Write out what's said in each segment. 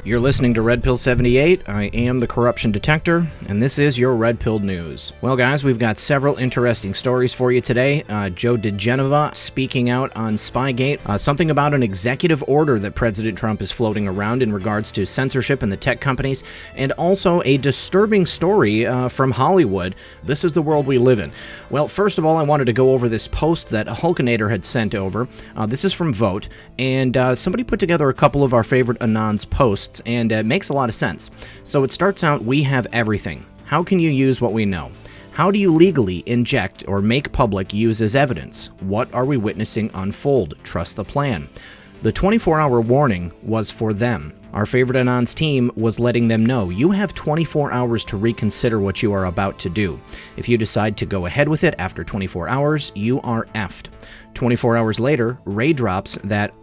You're listening to Red Pill 78. I am the corruption detector, and this is your Red Pill News. Well, guys, we've got several interesting stories for you today. Joe DeGenova speaking out on Spygate, something about an executive order that President Trump is floating around in regards to censorship in the tech companies, and also a disturbing story from Hollywood. This is the world we live in. Well, first of all, I wanted to go over this post that Hulkinator had sent over. This is from Vote, and somebody put together a couple of our favorite Anons posts, and it makes a lot of sense. So it starts out, we have everything. How can you use what we know? How do you legally inject or make public use as evidence? What are we witnessing unfold? Trust the plan. The 24-hour warning was for them. Our favorite Anons team was letting them know, you have 24 hours to reconsider what you are about to do. If you decide to go ahead with it after 24 hours, you are effed. 24 hours later, Ray drops that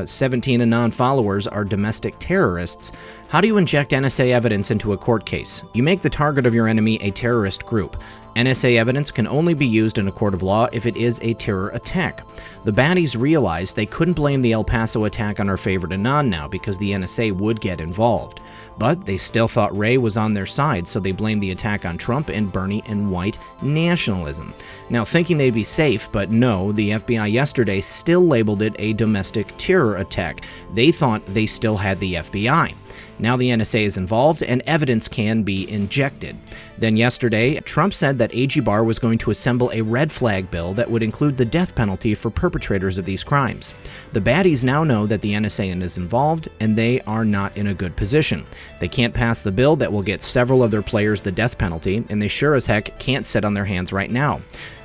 17 Anon followers are domestic terrorists. How do you inject NSA evidence into a court case? You make the target of your enemy a terrorist group. NSA evidence can only be used in a court of law if it is a terror attack. The baddies realized they couldn't blame the El Paso attack on our favorite Anon now because the NSA would get involved. But they still thought Ray was on their side, so they blamed the attack on Trump and Bernie and white nationalism. Now, thinking they'd be safe, but no, the FBI yesterday still labeled it a domestic terror attack. They thought they still had the FBI. Now the NSA is involved and evidence can be injected. Then yesterday, Trump said that AG Barr was going to assemble a red flag bill that would include the death penalty for perpetrators of these crimes. The baddies now know that the NSA is involved and they are not in a good position. They can't pass the bill that will get several of their players the death penalty, and they sure as heck can't sit on their hands right now.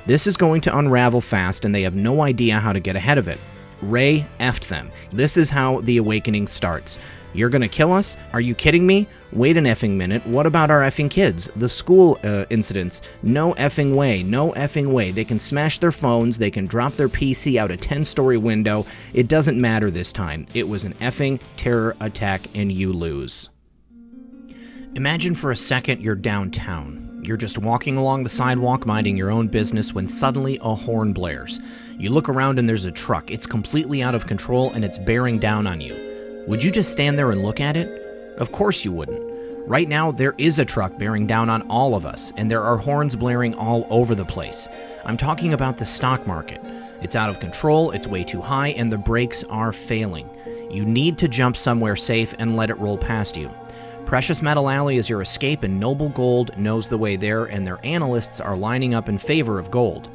This is going to unravel fast and they have no idea how to get ahead of it. Ray effed them. This is how the awakening starts. You're gonna kill us? Are you kidding me? Wait an effing minute. What about our effing kids? The school incidents? No effing way. No effing way. They can smash their phones. They can drop their PC out a 10-story window. It doesn't matter this time. It was an effing terror attack and you lose. Imagine for a second you're downtown. You're just walking along the sidewalk minding your own business when suddenly a horn blares. You look around and there's a truck. It's completely out of control and it's bearing down on you. Would you just stand there and look at it? Of course you wouldn't. Right now, there is a truck bearing down on all of us, and there are horns blaring all over the place. I'm talking about the stock market. It's out of control, it's way too high, and the brakes are failing. You need to jump somewhere safe and let it roll past you. Precious Metal Alley is your escape, and Noble Gold knows the way there, and their analysts are lining up in favor of gold.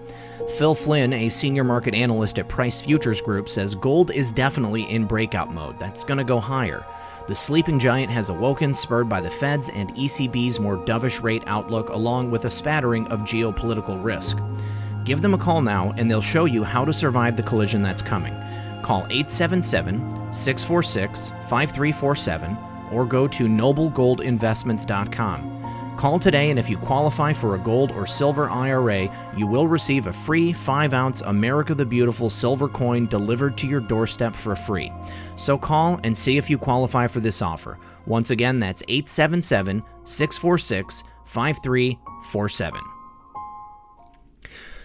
Phil Flynn, a senior market analyst at Price Futures Group, says gold is definitely in breakout mode. That's going to go higher. The sleeping giant has awoken, spurred by the Fed's and ECB's more dovish rate outlook, along with a spattering of geopolitical risk. Give them a call now, and they'll show you how to survive the collision that's coming. Call 877-646-5347 or go to noblegoldinvestments.com. Call today, and if you qualify for a gold or silver IRA, you will receive a free 5-ounce America the Beautiful silver coin delivered to your doorstep for free. So call and see if you qualify for this offer. Once again, that's 877-646-5347.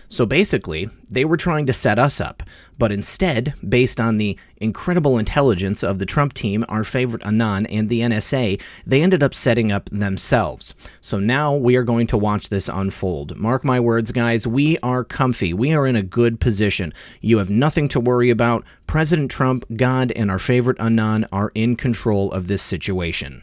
So basically, they were trying to set us up, but instead, based on the incredible intelligence of the Trump team, our favorite Anon, and the NSA, they ended up setting up themselves. So now we are going to watch this unfold. Mark my words, guys, we are comfy. We are in a good position. You have nothing to worry about. President Trump, God, and our favorite Anon are in control of this situation.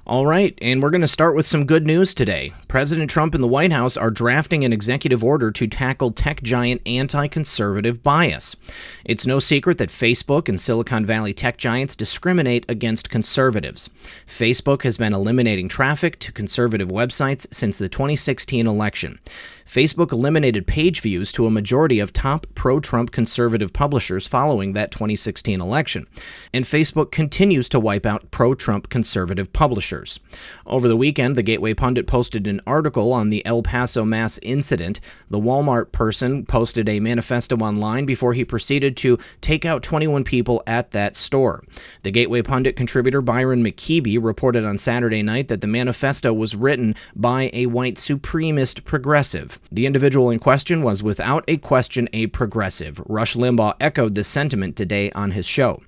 All right, and we're going to start with some good news today. President Trump and the White House are drafting an executive order to tackle tech giant anti-conservative bias. It's no secret that Facebook and Silicon Valley tech giants discriminate against conservatives. Facebook has been eliminating traffic to conservative websites since the 2016 election. Facebook eliminated page views to a majority of top pro-Trump conservative publishers following that 2016 election. And Facebook continues to wipe out pro-Trump conservative publishers. Over the weekend, the Gateway Pundit posted an article on the El Paso mass incident. The Walmart person posted a manifesto online before he proceeded to take out 21 people at that store. The Gateway Pundit contributor Byron McKeeby reported on Saturday night that the manifesto was written by a white supremacist progressive. himself. The individual in question was without a question a progressive. Rush Limbaugh echoed this sentiment today on his show.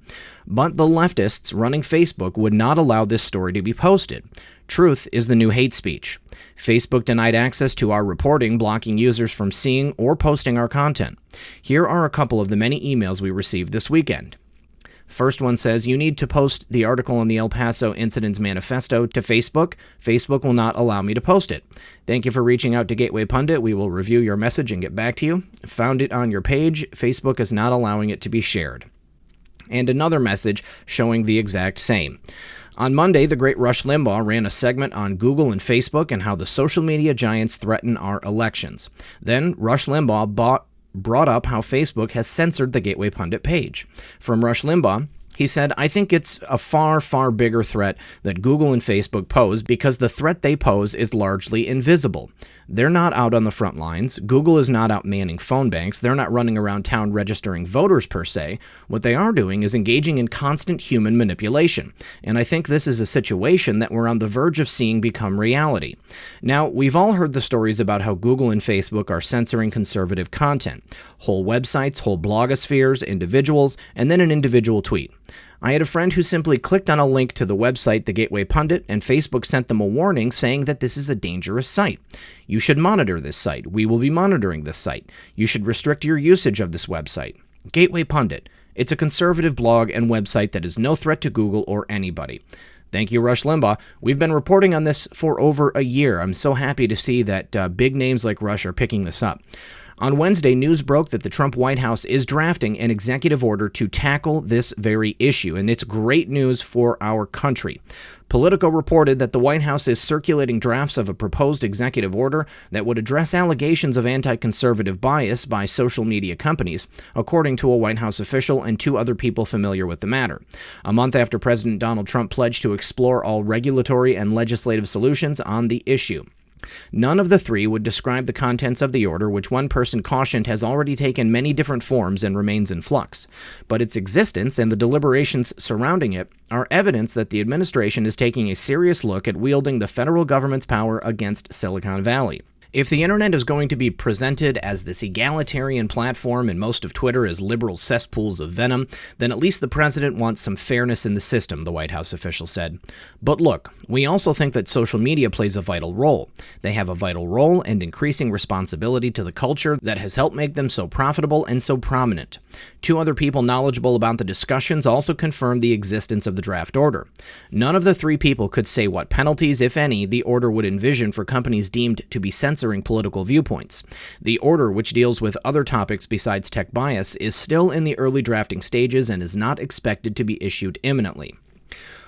But the leftists running Facebook would not allow this story to be posted. Truth is the new hate speech. Facebook denied access to our reporting, blocking users from seeing or posting our content. Here are a couple of the many emails we received this weekend. First one says, you need to post the article on the El Paso Incidents Manifesto to Facebook. Facebook will not allow me to post it. Thank you for reaching out to Gateway Pundit. We will review your message and get back to you. Found it on your page. Facebook is not allowing it to be shared. And another message showing the exact same. On Monday, the great Rush Limbaugh ran a segment on Google and Facebook and how the social media giants threaten our elections. Then Rush Limbaugh brought up how Facebook has censored the Gateway Pundit page. From Rush Limbaugh, he said, I think it's a far, far bigger threat that Google and Facebook pose because the threat they pose is largely invisible. They're not out on the front lines. Google is not out manning phone banks. They're not running around town registering voters per se. What they are doing is engaging in constant human manipulation. And I think this is a situation that we're on the verge of seeing become reality. Now, we've all heard the stories about how Google and Facebook are censoring conservative content. Whole websites, whole blogospheres, individuals, and then an individual tweet. I had a friend who simply clicked on a link to the website The Gateway Pundit, and Facebook sent them a warning saying that this is a dangerous site. You should monitor this site. We will be monitoring this site. You should restrict your usage of this website. Gateway Pundit. It's a conservative blog and website that is no threat to Google or anybody. Thank you, Rush Limbaugh. We've been reporting on this for over a year. I'm so happy to see that big names like Rush are picking this up. On Wednesday, news broke that the Trump White House is drafting an executive order to tackle this very issue, and it's great news for our country. Politico reported that the White House is circulating drafts of a proposed executive order that would address allegations of anti-conservative bias by social media companies, according to a White House official and two other people familiar with the matter. A month after President Donald Trump pledged to explore all regulatory and legislative solutions on the issue. None of the three would describe the contents of the order, which one person cautioned has already taken many different forms and remains in flux. But its existence and the deliberations surrounding it are evidence that the administration is taking a serious look at wielding the federal government's power against Silicon Valley. If the internet is going to be presented as this egalitarian platform and most of Twitter as liberal cesspools of venom, then at least the president wants some fairness in the system, the White House official said. But look, we also think that social media plays a vital role. They have a vital role and increasing responsibility to the culture that has helped make them so profitable and so prominent. Two other people knowledgeable about the discussions also confirmed the existence of the draft order. None of the three people could say what penalties, if any, the order would envision for companies deemed to be censoring political viewpoints. The order, which deals with other topics besides tech bias, is still in the early drafting stages and is not expected to be issued imminently.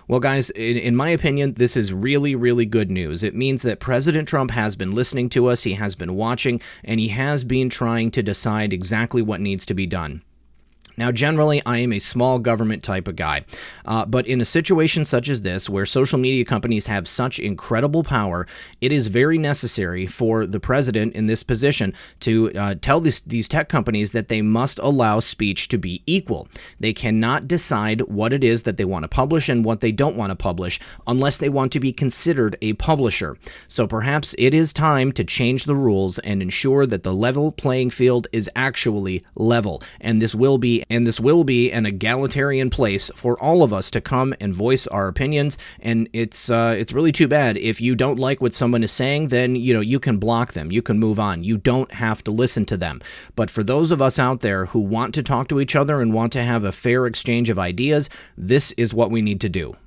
Well, guys, in my opinion, this is really, really good news. It means that President Trump has been listening to us, he has been watching, and he has been trying to decide exactly what needs to be done. Now, generally, I am a small government type of guy, but in a situation such as this, where social media companies have such incredible power, it is very necessary for the president in this position to tell these tech companies that they must allow speech to be equal. They cannot decide what it is that they want to publish and what they don't want to publish unless they want to be considered a publisher. So perhaps it is time to change the rules and ensure that the level playing field is actually level, and this will be an egalitarian place for all of us to come and voice our opinions. And it's really too bad if you don't like what someone is saying, then you can block them, you can move on, you don't have to listen to them. But for those of us out there who want to talk to each other and want to have a fair exchange of ideas, this is what we need to do.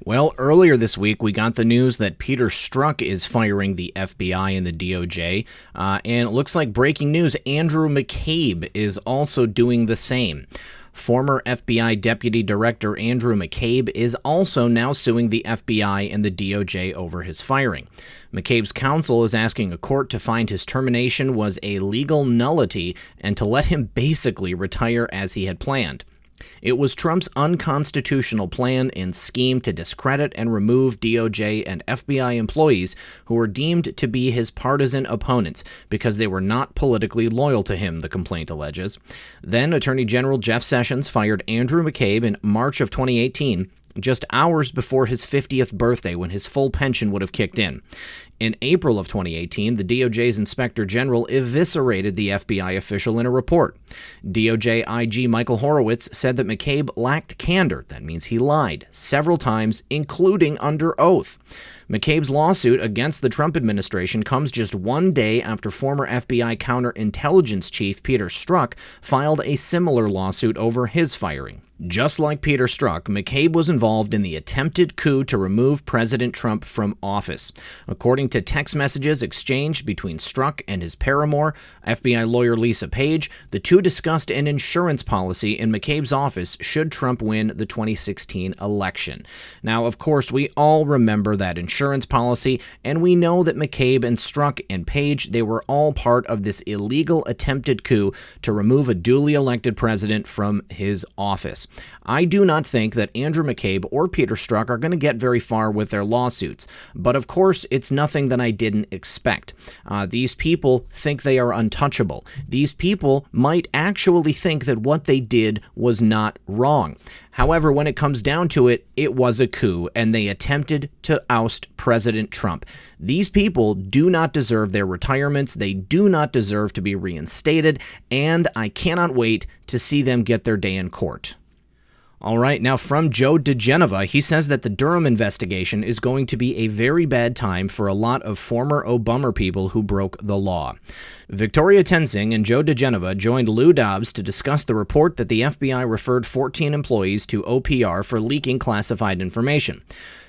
Well, earlier this week, we got the news that Peter Strzok is firing the FBI and the DOJ, and it looks like breaking news, Andrew McCabe is also doing the same. Former FBI Deputy Director Andrew McCabe is also now suing the FBI and the DOJ over his firing. McCabe's counsel is asking a court to find his termination was a legal nullity and to let him basically retire as he had planned. It was Trump's unconstitutional plan and scheme to discredit and remove DOJ and FBI employees who were deemed to be his partisan opponents because they were not politically loyal to him, the complaint alleges. Then Attorney General Jeff Sessions fired Andrew McCabe in March of 2018, just hours before his 50th birthday when his full pension would have kicked in. In April of 2018, the DOJ's Inspector General eviscerated the FBI official in a report. DOJ IG Michael Horowitz said that McCabe lacked candor, that means he lied, several times, including under oath. McCabe's lawsuit against the Trump administration comes just one day after former FBI counterintelligence chief Peter Strzok filed a similar lawsuit over his firing. Just like Peter Strzok, McCabe was involved in the attempted coup to remove President Trump from office. According to text messages exchanged between Strzok and his paramour, FBI lawyer Lisa Page, the two discussed an insurance policy in McCabe's office should Trump win the 2016 election. Now, of course, we all remember that insurance policy, and we know that McCabe and Strzok and Page, they were all part of this illegal attempted coup to remove a duly elected president from his office. I do not think that Andrew McCabe or Peter Strzok are going to get very far with their lawsuits, but of course it's nothing that I didn't expect. These people think they are untouchable. These people might actually think that what they did was not wrong. However, when it comes down to it, it was a coup, and they attempted to oust President Trump. These people do not deserve their retirements, they do not deserve to be reinstated, and I cannot wait to see them get their day in court. All right, now from Joe diGenova, he says that the Durham investigation is going to be a very bad time for a lot of former Obama people who broke the law. Victoria Tenzing and Joe diGenova joined Lou Dobbs to discuss the report that the FBI referred 14 employees to OPR for leaking classified information.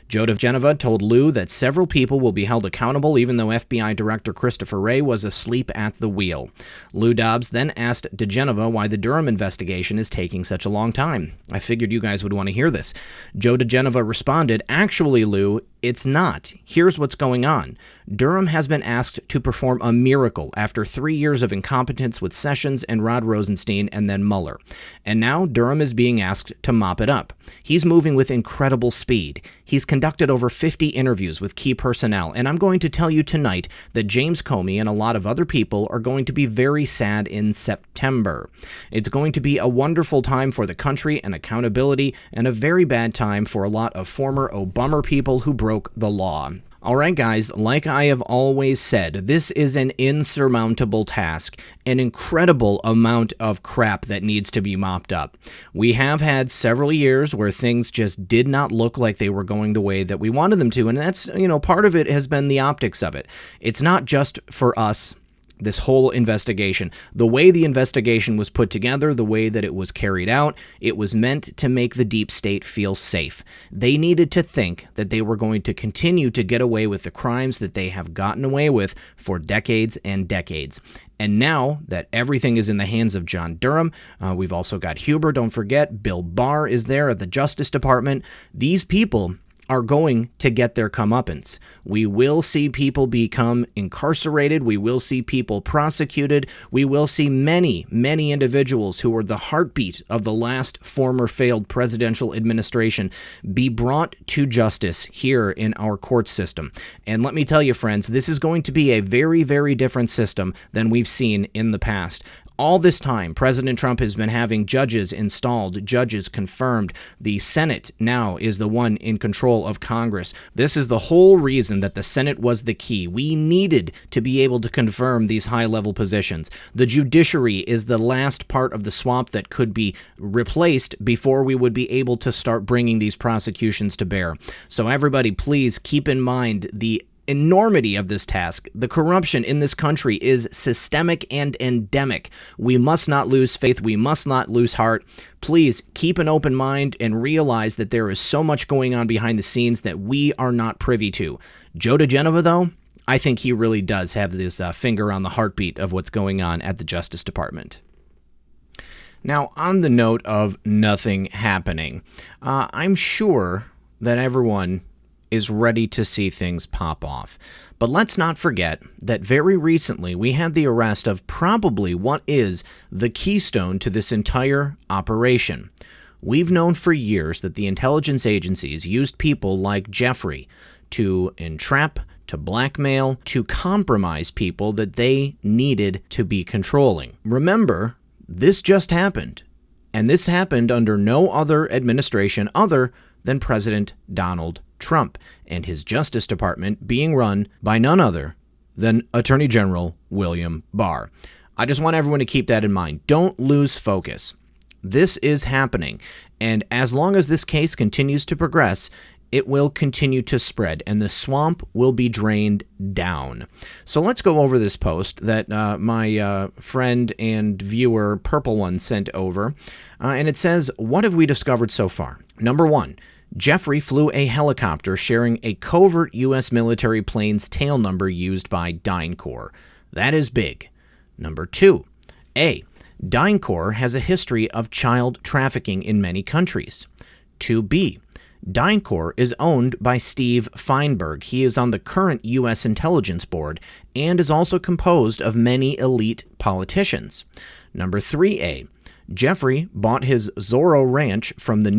Joe diGenova told Lou that several people will be held accountable even though FBI Director Christopher Wray was asleep at the wheel. Lou Dobbs then asked diGenova why the Durham investigation is taking such a long time. I figured you guys would want to hear this. Joe diGenova responded, "Actually, Lou, it's not. Here's what's going on. Durham has been asked to perform a miracle after 3 years of incompetence with Sessions and Rod Rosenstein and then Mueller. And now Durham is being asked to mop it up. He's moving with incredible speed. He's conducted over 50 interviews with key personnel, and I'm going to tell you tonight that James Comey and a lot of other people are going to be very sad in September. It's going to be a wonderful time for the country and accountability, and a very bad time for a lot of former Obama people who broke the law." All right, guys, like I have always said, this is an insurmountable task, an incredible amount of crap that needs to be mopped up. We have had several years where things just did not look like they were going the way that we wanted them to, and that's, part of it has been the optics of it. It's not just for us. This whole investigation, the way the investigation was put together, the way that it was carried out, it was meant to make the deep state feel safe. They needed to think that they were going to continue to get away with the crimes that they have gotten away with for decades and decades. And now that everything is in the hands of John Durham, we've also got Huber, don't forget, Bill Barr is there at the Justice Department. These people are going to get their comeuppance. We will see people become incarcerated. We will see people prosecuted. We will see many, many individuals who were the heartbeat of the last former failed presidential administration be brought to justice here in our court system. And let me tell you, friends, this is going to be a very, very different system than we've seen in the past. All this time, President Trump has been having judges installed, judges confirmed. The Senate now is the one in control of Congress. This is the whole reason that the Senate was the key. We needed to be able to confirm these high-level positions. The judiciary is the last part of the swamp that could be replaced before we would be able to start bringing these prosecutions to bear. So everybody, please keep in mind the enormity of this task. The corruption in this country is systemic and endemic. We must not lose faith. We must not lose heart. Please keep an open mind and realize that there is so much going on behind the scenes that we are not privy to. Joe diGenova, though, I think he really does have this finger on the heartbeat of what's going on at the Justice Department. Now, on the note of nothing happening, I'm sure that everyone is ready to see things pop off. But let's not forget that very recently we had the arrest of probably what is the keystone to this entire operation. We've known for years that the intelligence agencies used people like Jeffrey to entrap, to blackmail, to compromise people that they needed to be controlling. Remember, this just happened, and this happened under no other administration other than President Donald Trump and his Justice Department being run by none other than Attorney General William Barr. I just want everyone to keep that in mind. Don't lose focus. This is happening, and as long as this case continues to progress, it will continue to spread, and the swamp will be drained down. So let's go over this post that my friend and viewer, Purple One, sent over. And it says, what have we discovered so far? Number 1, Jeffrey flew a helicopter sharing a covert U.S. military plane's tail number used by DynCorp. That is big. Number 2, A, DynCorp has a history of child trafficking in many countries. 2B, DynCorp is owned by Steve Feinberg. He is on the current U.S. Intelligence Board and is also composed of many elite politicians. Number 3A, Jeffrey bought his Zorro Ranch from the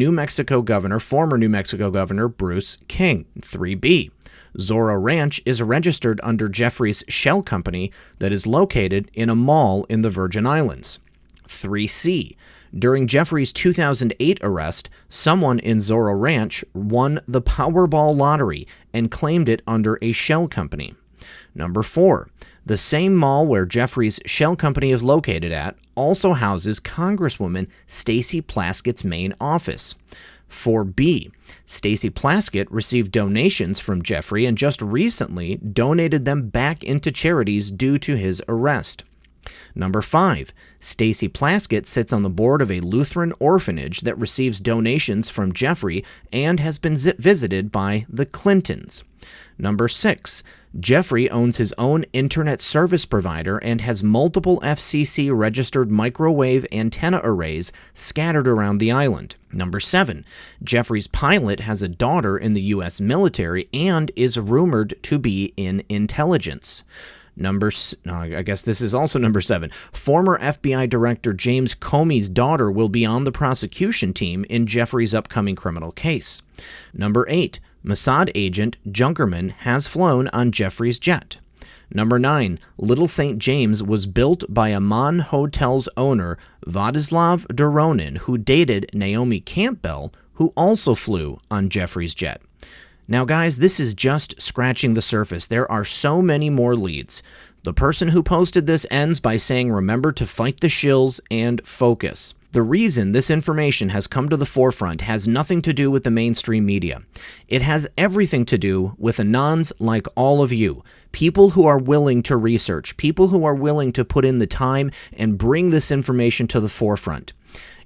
former New Mexico governor, Bruce King. 3B, Zorro Ranch is registered under Jeffrey's shell company that is located in a mall in the Virgin Islands. 3C, during Jeffrey's 2008 arrest, someone in Zorro Ranch won the Powerball lottery and claimed it under a shell company. Number 4, the same mall where Jeffrey's shell company is located at also houses Congresswoman Stacey Plaskett's main office. 4B, Stacey Plaskett received donations from Jeffrey and just recently donated them back into charities due to his arrest. Number 5, Stacey Plaskett sits on the board of a Lutheran orphanage that receives donations from Jeffrey and has been visited by the Clintons. Number 6, Jeffrey owns his own internet service provider and has multiple FCC-registered microwave antenna arrays scattered around the island. Number 7, Jeffrey's pilot has a daughter in the U.S. military and is rumored to be in intelligence. I guess this is also number 7. Former FBI Director James Comey's daughter will be on the prosecution team in Jeffrey's upcoming criminal case. Number 8. Mossad agent Junkerman has flown on Jeffrey's jet. Number 9. Little St. James was built by Amman Hotel's owner, Vladislav Doronin, who dated Naomi Campbell, who also flew on Jeffrey's jet. Now, guys, this is just scratching the surface. There are so many more leads. The person who posted this ends by saying, remember to fight the shills and focus. The reason this information has come to the forefront has nothing to do with the mainstream media. It has everything to do with anons like all of you, people who are willing to research, people who are willing to put in the time and bring this information to the forefront.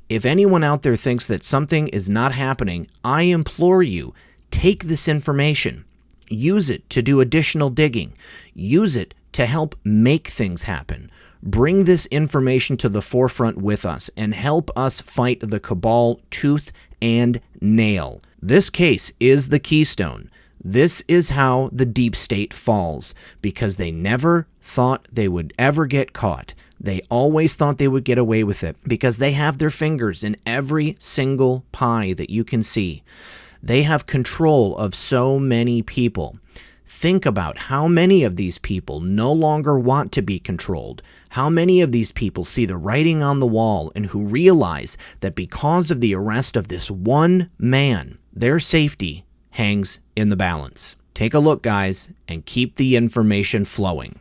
If anyone out there thinks that something is not happening, I implore you, take this information, use it to do additional digging, use it to help make things happen. Bring this information to the forefront with us and help us fight the cabal tooth and nail. This case is the keystone. This is how the deep state falls, because they never thought they would ever get caught. They always thought they would get away with it because they have their fingers in every single pie that you can see. They have control of so many people. Think about how many of these people no longer want to be controlled. How many of these people see the writing on the wall and who realize that because of the arrest of this one man, their safety hangs in the balance. Take a look, guys, and keep the information flowing.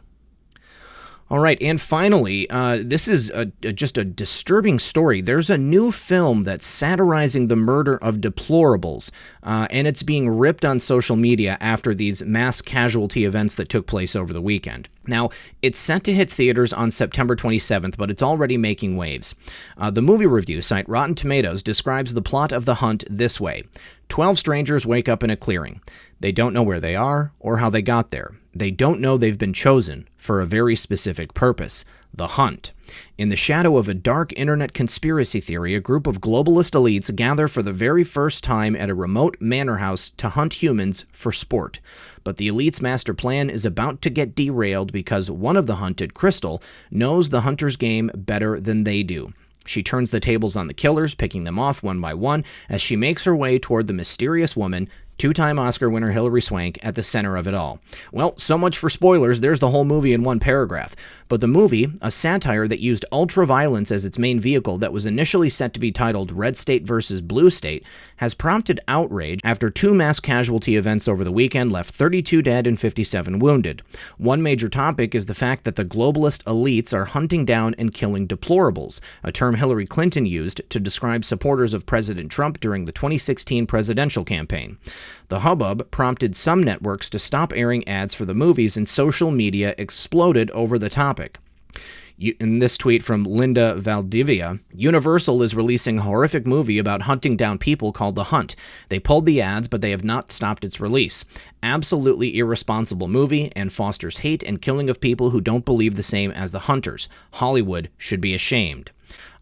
All right, and finally, this is just a disturbing story. There's a new film that's satirizing the murder of deplorables, and it's being ripped on social media after these mass casualty events that took place over the weekend. Now, it's set to hit theaters on September 27th, but it's already making waves. The movie review site Rotten Tomatoes describes the plot of The Hunt this way. 12 strangers wake up in a clearing. They don't know where they are or how they got there. They don't know they've been chosen for a very specific purpose, the hunt. In the shadow of a dark internet conspiracy theory, a group of globalist elites gather for the very first time at a remote manor house to hunt humans for sport. But the elites' master plan is about to get derailed because one of the hunted, Crystal, knows the hunter's game better than they do. She turns the tables on the killers, picking them off one by one as she makes her way toward the mysterious woman two-time Oscar winner Hilary Swank at the center of it all. Well, so much for spoilers. There's the whole movie in one paragraph. But the movie, a satire that used ultra-violence as its main vehicle that was initially set to be titled Red State versus Blue State, has prompted outrage after two mass casualty events over the weekend left 32 dead and 57 wounded. One major topic is the fact that the globalist elites are hunting down and killing deplorables, a term Hillary Clinton used to describe supporters of President Trump during the 2016 presidential campaign. The hubbub prompted some networks to stop airing ads for the movies, and social media exploded over the topic. In this tweet from Linda Valdivia, Universal is releasing a horrific movie about hunting down people called The Hunt. They pulled the ads, but they have not stopped its release. Absolutely irresponsible movie and fosters hate and killing of people who don't believe the same as the hunters. Hollywood should be ashamed.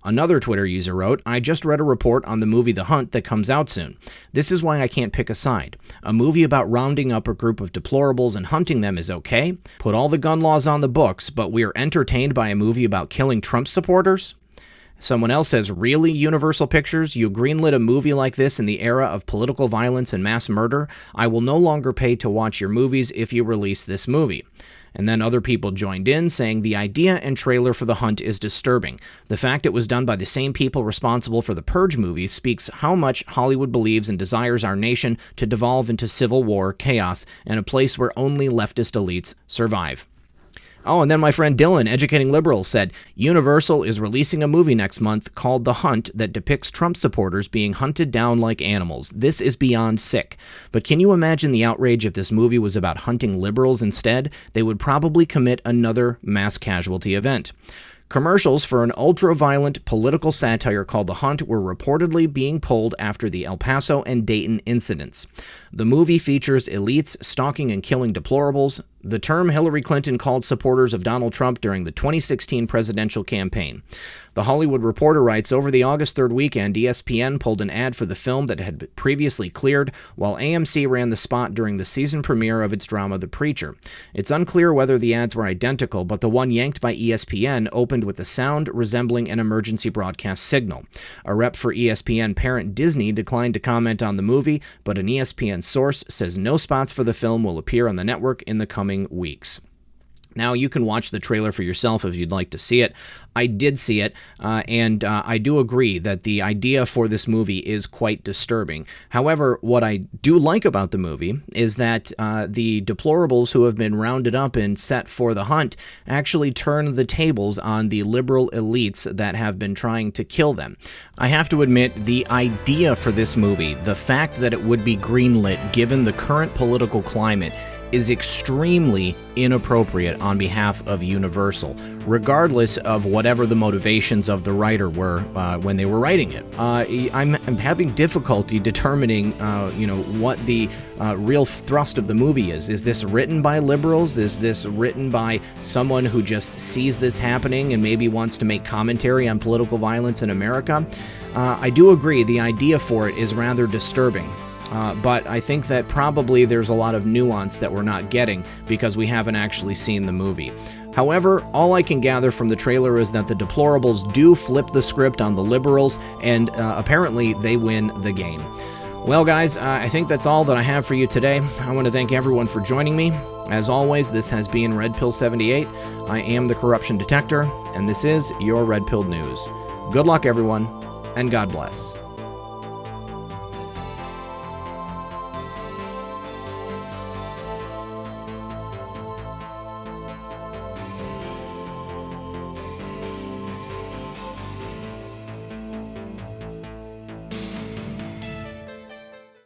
Another Twitter user wrote, I just read a report on the movie The Hunt that comes out soon. This is why I can't pick a side. A movie about rounding up a group of deplorables and hunting them is okay. Put all the gun laws on the books, but we are entertained by a movie about killing Trump supporters? Someone else says, really, Universal Pictures? You greenlit a movie like this in the era of political violence and mass murder? I will no longer pay to watch your movies if you release this movie. And then other people joined in, saying the idea and trailer for The Hunt is disturbing. The fact it was done by the same people responsible for the Purge movies speaks how much Hollywood believes and desires our nation to devolve into civil war, chaos, and a place where only leftist elites survive. Oh, and then my friend Dylan, Educating Liberals, said, Universal is releasing a movie next month called The Hunt that depicts Trump supporters being hunted down like animals. This is beyond sick. But can you imagine the outrage if this movie was about hunting liberals instead? They would probably commit another mass casualty event. Commercials for an ultra-violent political satire called The Hunt were reportedly being pulled after the El Paso and Dayton incidents. The movie features elites stalking and killing deplorables, the term Hillary Clinton called supporters of Donald Trump during the 2016 presidential campaign. The Hollywood Reporter writes, over the August 3rd weekend, ESPN pulled an ad for the film that had been previously cleared, while AMC ran the spot during the season premiere of its drama The Preacher. It's unclear whether the ads were identical, but the one yanked by ESPN opened with a sound resembling an emergency broadcast signal. A rep for ESPN parent Disney declined to comment on the movie, but an ESPN source says no spots for the film will appear on the network in the coming weeks. Now, you can watch the trailer for yourself if you'd like to see it. I did see it, and I do agree that the idea for this movie is quite disturbing. However, what I do like about the movie is that the deplorables who have been rounded up and set for the hunt actually turn the tables on the liberal elites that have been trying to kill them. I have to admit, the idea for this movie, the fact that it would be greenlit given the current political climate, is extremely inappropriate on behalf of Universal, regardless of whatever the motivations of the writer were when they were writing it. I'm having difficulty determining, what the real thrust of the movie is. Is this written by liberals? Is this written by someone who just sees this happening and maybe wants to make commentary on political violence in America? I do agree the idea for it is rather disturbing. But I think that probably there's a lot of nuance that we're not getting because we haven't actually seen the movie. However, all I can gather from the trailer is that the deplorables do flip the script on the liberals, and apparently they win the game. Well, guys, I think that's all that I have for you today. I want to thank everyone for joining me. As always, this has been Red Pill 78. I am the Corruption Detector, and this is your Red Pilled News. Good luck, everyone, and God bless.